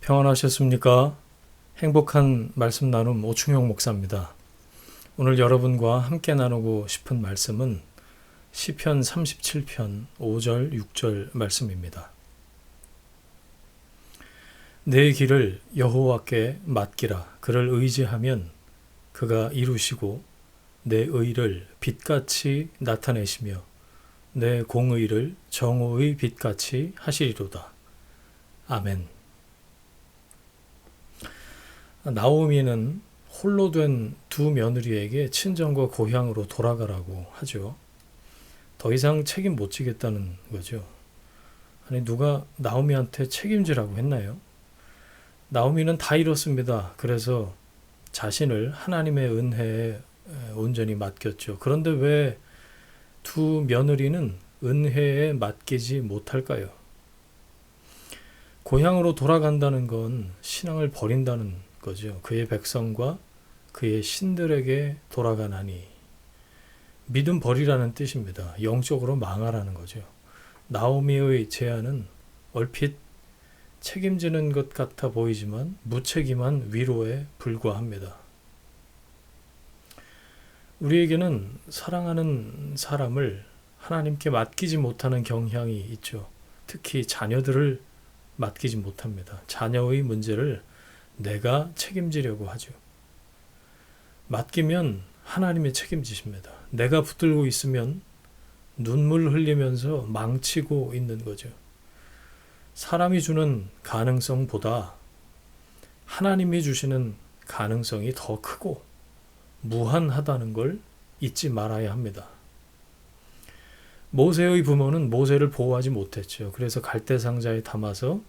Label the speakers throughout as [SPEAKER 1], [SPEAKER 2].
[SPEAKER 1] 평안하셨습니까? 행복한 말씀 나눔 오충용 목사입니다. 오늘 여러분과 함께 나누고 싶은 말씀은 시편 37편 5절 6절 말씀입니다. 내 길을 여호와께 맡기라. 그를 의지하면 그가 이루시고 내 의를 빛같이 나타내시며 내 공의를 정오의 빛같이 하시리로다. 아멘. 나오미는 홀로 된 두 며느리에게 친정과 고향으로 돌아가라고 하죠. 더 이상 책임 못 지겠다는 거죠. 아니, 누가 나오미한테 책임지라고 했나요? 나오미는 다 잃었습니다. 그래서 자신을 하나님의 은혜에 온전히 맡겼죠. 그런데 왜 두 며느리는 은혜에 맡기지 못할까요? 고향으로 돌아간다는 건 신앙을 버린다는 거죠. 그의 백성과 그의 신들에게 돌아가나니, 믿음 버리라는 뜻입니다. 영적으로 망하라는 거죠. 나오미의 제안은 얼핏 책임지는 것 같아 보이지만 무책임한 위로에 불과합니다. 우리에게는 사랑하는 사람을 하나님께 맡기지 못하는 경향이 있죠. 특히 자녀들을 맡기지 못합니다. 자녀의 문제를 내가 책임지려고 하죠. 맡기면 하나님이 책임지십니다. 내가 붙들고 있으면 눈물 흘리면서 망치고 있는 거죠. 사람이 주는 가능성보다 하나님이 주시는 가능성이 더 크고 무한하다는 걸 잊지 말아야 합니다. 모세의 부모는 모세를 보호하지 못했죠. 그래서 갈대상자에 담아서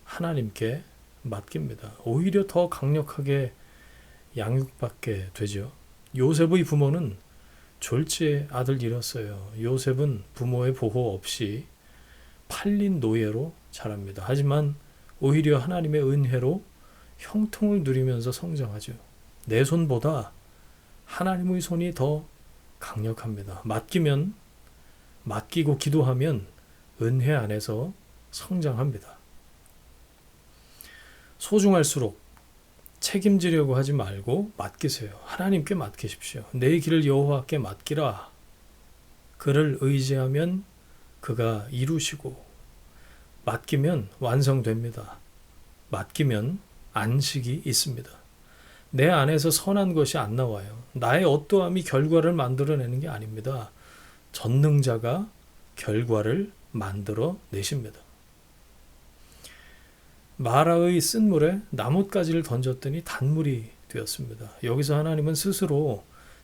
[SPEAKER 1] 하나님께 맡깁니다. 오히려 더 강력하게 양육받게 되죠. 요셉의 부모는 졸지에 아들 잃었어요. 요셉은 부모의 보호 없이 팔린 노예로 자랍니다. 하지만 오히려 하나님의 은혜로 형통을 누리면서 성장하죠. 내 손보다 하나님의 손이 더 강력합니다. 맡기고 기도하면 은혜 안에서 성장합니다. 소중할수록 책임지려고 하지 말고 맡기세요. 하나님께 맡기십시오. 내 길을 여호와께 맡기라. 그를 의지하면 그가 이루시고, 맡기면 완성됩니다. 맡기면 안식이 있습니다. 내 안에서 선한 것이 안 나와요. 나의 어떠함이 결과를 만들어내는 게 아닙니다. 전능자가 결과를 만들어 내십니다. 마라의 쓴물에 나뭇가지를 던졌더니 단물이 되었습니다. 여기서 하나님은 스스로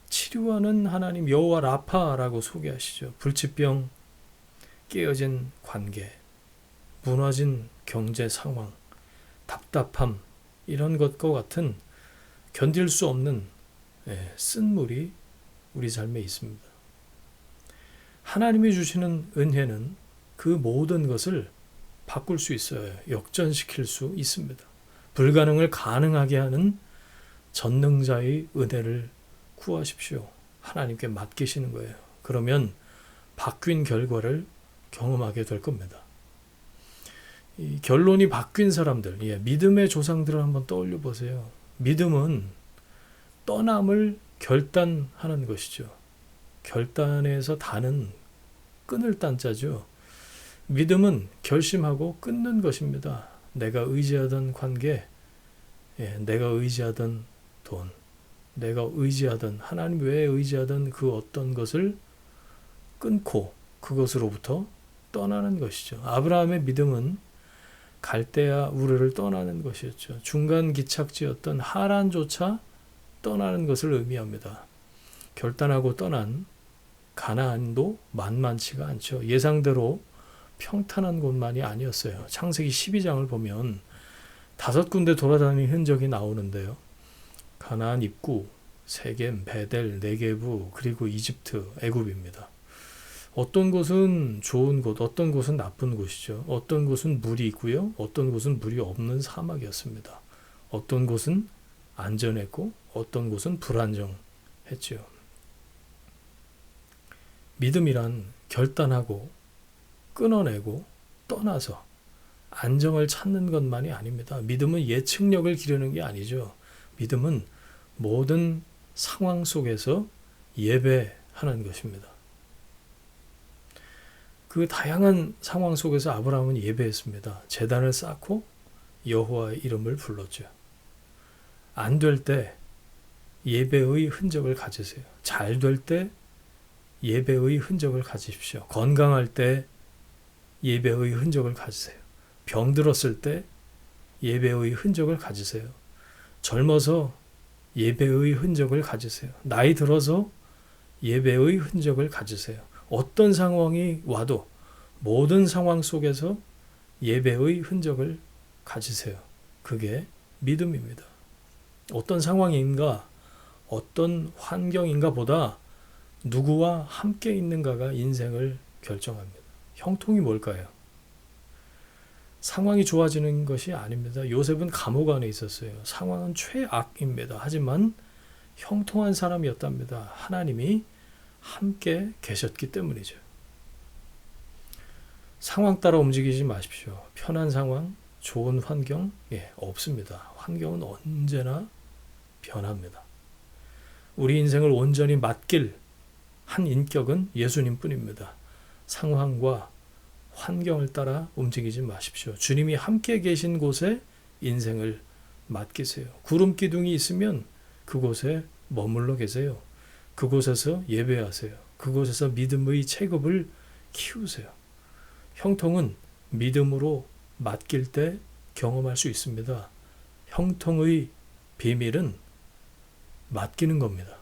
[SPEAKER 1] 치료하는 하나님 여호와 라파라고 소개하시죠. 불치병, 깨어진 관계, 무너진 경제 상황, 답답함, 이런 것과 같은 견딜 수 없는 쓴물이 우리 삶에 있습니다. 하나님이 주시는 은혜는 그 모든 것을 바꿀 수 있어요. 역전시킬 수 있습니다. 불가능을 가능하게 하는 전능자의 은혜를 구하십시오. 하나님께 맡기시는 거예요. 그러면 바뀐 결과를 경험하게 될 겁니다. 이 결론이 바뀐 사람들, 믿음의 조상들을 한번 떠올려 보세요. 믿음은 떠남을 결단하는 것이죠. 결단에서 다는 끊을 단자죠. 믿음은 결심하고 끊는 것입니다. 내가 의지하던 관계, 내가 의지하던 돈, 내가 의지하던 하나님 외에 의지하던 그 어떤 것을 끊고 그것으로부터 떠나는 것이죠. 아브라함의 믿음은 갈대아 우르를 떠나는 것이었죠. 중간 기착지였던 하란조차 떠나는 것을 의미합니다. 결단하고 떠난 가나안도 만만치가 않죠. 예상대로 평탄한 곳만이 아니었어요. 창세기 12장을 보면 5군데 돌아다니는 흔적이 나오는데요. 가나안 입구, 세겜, 베델, 네게부, 그리고 이집트, 애굽입니다. 어떤 곳은 좋은 곳, 어떤 곳은 나쁜 곳이죠. 어떤 곳은 물이 있고요. 어떤 곳은 물이 없는 사막이었습니다. 어떤 곳은 안전했고 어떤 곳은 불안정했죠. 믿음이란 결단하고 끊어내고 떠나서 안정을 찾는 것만이 아닙니다. 믿음은 예측력을 기르는 게 아니죠. 믿음은 모든 상황 속에서 예배하는 것입니다. 그 다양한 상황 속에서 아브라함은 예배했습니다. 제단을 쌓고 여호와의 이름을 불렀죠. 안 될 때 예배의 흔적을 가지세요. 잘 될 때 예배의 흔적을 가지십시오. 건강할 때 예배의 흔적을 가지세요. 병들었을 때 예배의 흔적을 가지세요. 젊어서 예배의 흔적을 가지세요. 나이 들어서 예배의 흔적을 가지세요. 어떤 상황이 와도 모든 상황 속에서 예배의 흔적을 가지세요. 그게 믿음입니다. 어떤 상황인가, 어떤 환경인가 보다 누구와 함께 있는가가 인생을 결정합니다. 형통이 뭘까요? 상황이 좋아지는 것이 아닙니다. 요셉은 감옥 안에 있었어요. 상황은 최악입니다. 하지만 형통한 사람이었답니다. 하나님이 함께 계셨기 때문이죠. 상황 따라 움직이지 마십시오. 편한 상황, 좋은 환경, 없습니다. 환경은 언제나 변합니다. 우리 인생을 온전히 맡길 한 인격은 예수님 뿐입니다. 상황과 환경을 따라 움직이지 마십시오. 주님이 함께 계신 곳에 인생을 맡기세요. 구름 기둥이 있으면 그곳에 머물러 계세요. 그곳에서 예배하세요. 그곳에서 믿음의 체급을 키우세요. 형통은 믿음으로 맡길 때 경험할 수 있습니다. 형통의 비밀은 맡기는 겁니다.